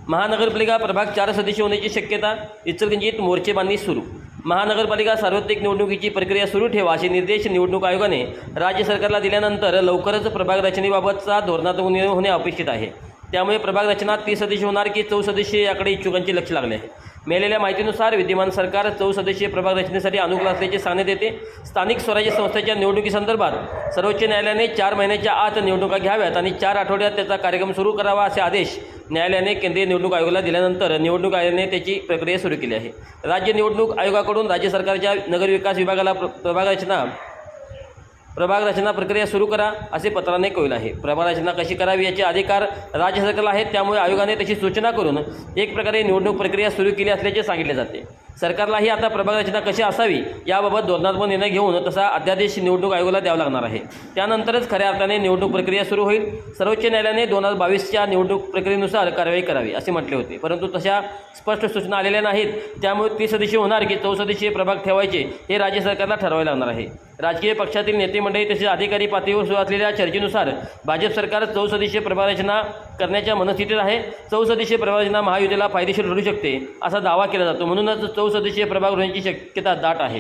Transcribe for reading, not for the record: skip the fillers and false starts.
महानगरपालिका प्रभाग 4 सदस्य होण्याची शक्यता, इचलकरंजीत मोर्चेबांधणी सुरू। महानगरपालिका सार्वत्रिक निवडणुकीची प्रक्रिया सुरू ठेवा असे निर्देश निवडणूक आयोगाने राज्य सरकारला दिल्यानंतर लवकरच प्रभाग रचनेबाबतचा धोरणात्मक निर्णय होणे अपेक्षित आहे। त्यामुळे प्रभाग रचना 30 सदस्य होणार की 14 सदस्य याकडे इच्छुकांचे लक्ष लागले आहे। मिळालेल्या माहितीनुसार विद्यमान सरकार 14 सदस्यीय प्रभाग रचनेसाठी अनुकूल असल्याचे सांगण्यात येते। स्थानिक स्वराज्य संस्थेच्या निवडणुकीसंदर्भात सर्वोच्च न्यायालयाने 4 महिन्याच्या आत निवडणुका घ्याव्यात आणि 4 आठवड्यात त्याचा कार्यक्रम सुरू करावा असे आदेश न्यायालयाने केंद्रीय निवडणूक आयोगाला दिल्यानंतर निवडणूक आयोगाने त्याची प्रक्रिया सुरू केली आहे। राज्य निवडणूक आयोगाकडून राज्य सरकारच्या नगरविकास विभागाला प्रभाग रचना प्रक्रिया सुरू करा असे पत्राने कळविले आहे। प्रभाग रचना कशी करावी याचे अधिकार राज्य सरकारला आहेत, त्यामुळे आयोगाने तशी सूचना करून एक प्रकारे निवडणूक प्रक्रिया सुरू केली असल्याचे सांगितले जाते। सरकारलाही आता प्रभाग रचना कशी असावी याबाबत धोरणात्मक निर्णय घेऊन तसा अध्यादेश निवडणूक आयोगाला द्यावा लागणार आहे। त्यानंतरच खऱ्या अर्थाने निवडणूक प्रक्रिया सुरू होईल। सर्वोच्च न्यायालयाने 2022च्या निवडणूक प्रक्रियेनुसार कारवाई करावी असे म्हटले होते, परंतु तशा स्पष्ट सूचना आलेल्या नाहीत। त्यामुळे 30 सदस्य होणार की 14 सदस्यीय प्रभाग ठेवायचे हे राज्य सरकारला ठरवावे लागणार आहे। राजकीय पक्षातील नेते मंडळी तसेच अधिकारी पातळीवर सुरू असलेल्या चर्चेनुसार भाजप सरकार 14 सदस्यीय प्रभाग रचना करण्याच्या मनस्थितीत आहे। 14 सदस्यीय प्रभाग रचना महायुतीला फायदेशीर ठरू शकते असा दावा केला जातो, म्हणूनच 14 सदस्यीय प्रभाग होण्याची शक्यता दाट आहे।